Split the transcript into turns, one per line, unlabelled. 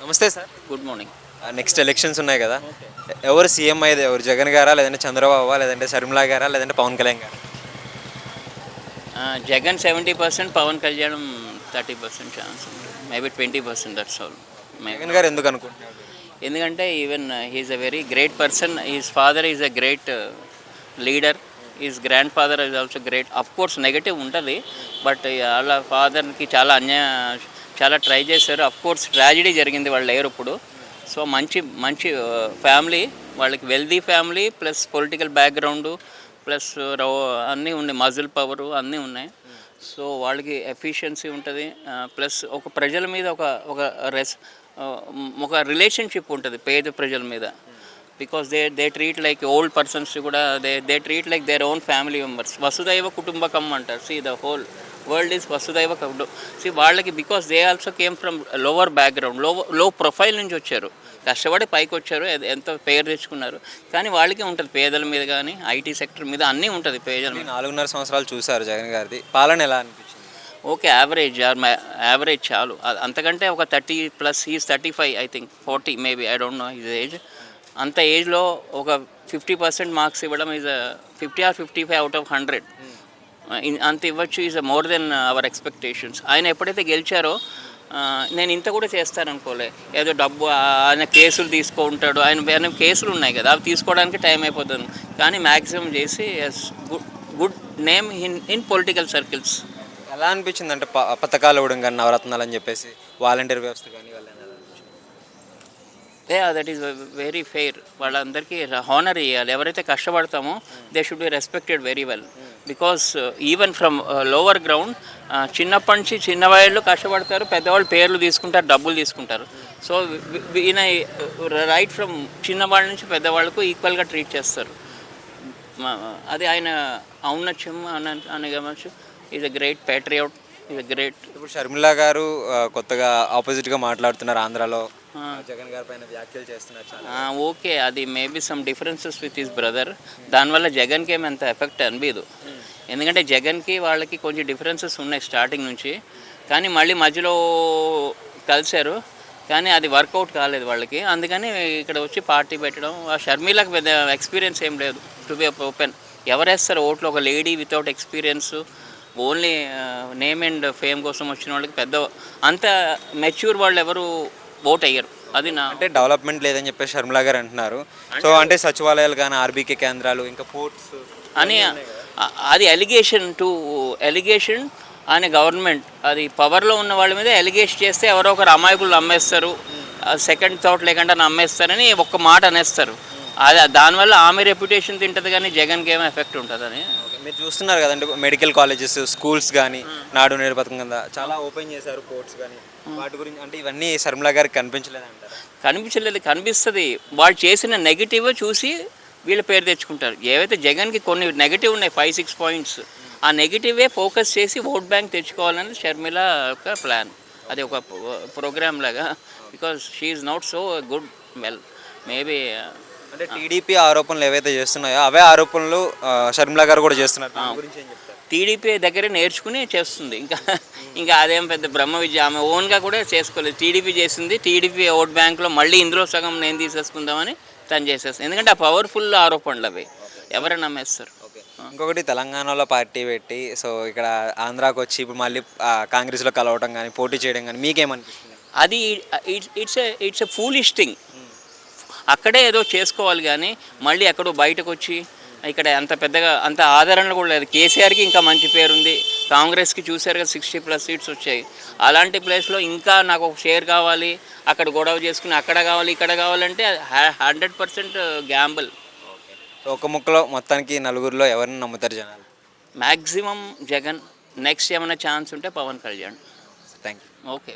నమస్తే sir.
Good morning.
Next elections ఉన్నాయి కదా, ఎవరు సీఎం అయ్యేది ఎవరు? జగన్ గారా, లేదంటే చంద్రబాబు, లేదంటే షర్మిలా గారా, లేదంటే పవన్ కళ్యాణ్ గారా?
జగన్ 70%, పవన్ కళ్యాణ్ 30% ఛాన్స్ ఉంటుంది. Maybe 20%, that's all.
Jagan garu ఎందుకు అనుకుంటున్నారు?
ఎందుకంటే even he's a very great person. His father is a great leader. Is grandfather is also great. Of course negative ఉంటుంది, బట్ వాళ్ళ ఫాదర్కి చాలా ట్రై చేశారు. అఫ్ కోర్స్ ట్రాజిడీ జరిగింది, వాళ్ళు లేరు ఇప్పుడు. సో మంచి మంచి ఫ్యామిలీ, వాళ్ళకి wealthy family plus political background plus అన్నీ ఉన్నాయి, మజిల్ పవరు అన్నీ ఉన్నాయి. సో వాళ్ళకి ఎఫిషియన్సీ ఉంటుంది. ప్లస్ ఒక ప్రజల మీద ఒక ఒక రిలేషన్షిప్ ఉంటుంది పేద ప్రజల మీద. Because they treat like old persons కూడా, they treat like their own family members. వసుదైవ కుటుంబకం అంటారు. See the whole world is వసుదైవ కుటుంబం. సి వాళ్ళకి because they also came from lower background, low profile నుంచి వచ్చారు, కష్టపడి పైకి వచ్చారు, ఎంతో పేరు తెచ్చుకున్నారు. కానీ వాళ్ళకి ఉంటుంది పేదల మీద కానీ ఐటీ సెక్టర్ మీద అన్నీ ఉంటుంది పేదల మీద.
4.5 సంవత్సరాలు చూశారు జగన్ గారిది పాలన, ఎలా అనిపించింది?
ఓకే, యావరేజ్ చాలు. అంతకంటే ఒక 30+, is 35, I think 40 maybe, I don't know his age. అంత ఏజ్లో ఒక 50% మార్క్స్ ఇవ్వడం ఈజ్ 50 or 55 out of 100. అంత ఇవ్వచ్చు. Is more than our expectations. ఆయన ఎప్పుడైతే గెలిచారో నేను ఇంత కూడా చేస్తాననుకోలే. ఏదో డబ్బు ఆయన కేసులు తీసుకుంటాడు, ఆయన కేసులు ఉన్నాయి కదా, అవి తీసుకోవడానికి టైం అయిపోతుంది. కానీ మ్యాక్సిమం చేసి good name in political circles.
ఎలా అనిపించింది అంటే పథకాలు ఇవ్వడం కానీ, నవరత్నాలు అని చెప్పేసి, వాలంటీర్ వ్యవస్థ కానీ,
దట్ ఈస్ వెరీ ఫెయిర్. వాళ్ళందరికీ హానర్ ఇవ్వాలి. ఎవరైతే కష్టపడతామో they should be respected very well. Because even from lower ground, చిన్నప్పటి నుంచి చిన్నవాళ్ళు కష్టపడతారు, పెద్దవాళ్ళు పేర్లు తీసుకుంటారు, డబ్బులు తీసుకుంటారు. సో ఈయన రైట్ ఫ్రమ్ చిన్నవాళ్ళ నుంచి పెద్దవాళ్ళకు ఈక్వల్గా ట్రీట్ చేస్తారు. అది ఆయన ఔన్నత్యం అని గమనించు. Is a great patriot, is a great.
ఇప్పుడు షర్మిలా గారు కొత్తగా ఆపోజిట్గా మాట్లాడుతున్నారు, ఆంధ్రాలో జగన్ గారి పైన వ్యాఖ్యలు చేస్తున్నారు.
ఓకే, అది maybe some differences with his brother. దానివల్ల జగన్కి ఏమి అంత ఎఫెక్ట్ అనిపించదు. ఎందుకంటే జగన్కి వాళ్ళకి కొంచెం డిఫరెన్సెస్ ఉన్నాయి స్టార్టింగ్ నుంచి. కానీ మళ్ళీ మధ్యలో కలిశారు, కానీ అది వర్కౌట్ కాలేదు వాళ్ళకి. అందుకని ఇక్కడ వచ్చి పార్టీ పెట్టడం. ఆ షర్మిలకు పెద్ద ఎక్స్పీరియన్స్ ఏం లేదు, టు బి ఓపెన్. ఎవరేస్తారు ఓట్లు? ఒక lady without experience, only name and fame కోసం వచ్చిన వాళ్ళకి పెద్ద అంత మెచ్యూర్ వాళ్ళు ఎవరు ఓట్ అయ్యారు. అది
అంటే డెవలప్మెంట్ లేదని చెప్పేసి షర్మిలా గారు అంటున్నారు. సో అంటే సచివాలయాలు కానీ, ఆర్బీకే కేంద్రాలు, ఇంకా పోర్ట్స్
అని అది ఎలిగేషన్ అని గవర్నమెంట్ అది పవర్లో ఉన్న వాళ్ళ మీద ఎలిగేషన్ చేస్తే ఎవరో ఒకరు అమాయకులు నమ్మేస్తారు, సెకండ్ థాట్ లేకుండా నమ్మేస్తారని ఒక్క మాట అనేస్తారు. అది దానివల్ల ఆమె రెప్యుటేషన్ తింటుంది, కానీ జగన్కి ఏమో ఎఫెక్ట్ ఉంటుందని.
మీరు చూస్తున్నారు కదండి, మెడికల్ కాలేజెస్, స్కూల్స్ కానీ, నాడు నేడు పథకం కింద చాలా ఓపెన్ చేశారు, పోర్ట్స్ కానీ. వాటి గురించి అంటే ఇవన్నీ షర్మిలా గారికి
కనిపించలేదు. కనిపిస్తుంది. వాళ్ళు చేసిన నెగిటివ్ చూసి వీళ్ళ పేరు తెచ్చుకుంటారు. ఏవైతే జగన్కి కొన్ని నెగిటివ్ ఉన్నాయి, 5-6 పాయింట్స్, ఆ నెగిటివే ఫోకస్ చేసి ఓట్ బ్యాంక్ తెచ్చుకోవాలని షర్మిల యొక్క ప్లాన్. అది ఒక ప్రోగ్రామ్ లాగా. Because she is not so good well maybe.
అంటే టీడీపీ ఆరోపణలు ఏవైతే చేస్తున్నాయో అవే ఆరోపణలు షర్మిలా గారు కూడా చేస్తున్నారు.
టీడీపీ దగ్గరే నేర్చుకుని చేస్తుంది. ఇంకా అదేం పెద్ద బ్రహ్మ విద్య. ఆమె ఓన్గా కూడా చేసుకోలేదు. టీడీపీ చేసింది, టీడీపీ ఓట్ బ్యాంక్లో మళ్ళీ ఇందులో సగం నేను తీసేసుకుందామని తను చేసేస్తుంది. ఎందుకంటే ఆ పవర్ఫుల్ ఆరోపణలు అవి ఎవరైనా నమ్మేస్తారు.
ఇంకొకటి, తెలంగాణలో పార్టీ పెట్టి సో ఇక్కడ ఆంధ్రాకి వచ్చి ఇప్పుడు మళ్ళీ కాంగ్రెస్లో కలవటం కానీ, పోటీ చేయడం కానీ మీకేమనిపిస్తుంది?
అది ఇట్స్ ఎ ఫూలిష్ థింగ్. అక్కడే ఏదో చేసుకోవాలి, కానీ మళ్ళీ ఎక్కడో బయటకు వచ్చి ఇక్కడ అంత పెద్దగా అంత ఆదరణ కూడా లేదు. కేసీఆర్కి ఇంకా మంచి పేరుంది, కాంగ్రెస్కి చూసారు కదా 60+ సీట్స్ వచ్చాయి. అలాంటి ప్లేస్లో ఇంకా నాకు ఒక షేర్ కావాలి, అక్కడ గొడవ చేసుకుని అక్కడ కావాలి ఇక్కడ కావాలంటే 100% గ్యాంబుల్.
ఒక ముక్కలో మొత్తానికి నలుగురిలో ఎవరిని నమ్ముతారు జనాలు?
మ్యాక్సిమం జగన్. నెక్స్ట్ ఏమైనా ఛాన్స్ ఉంటే Pawan Kalyan.
Thank you.
Okay.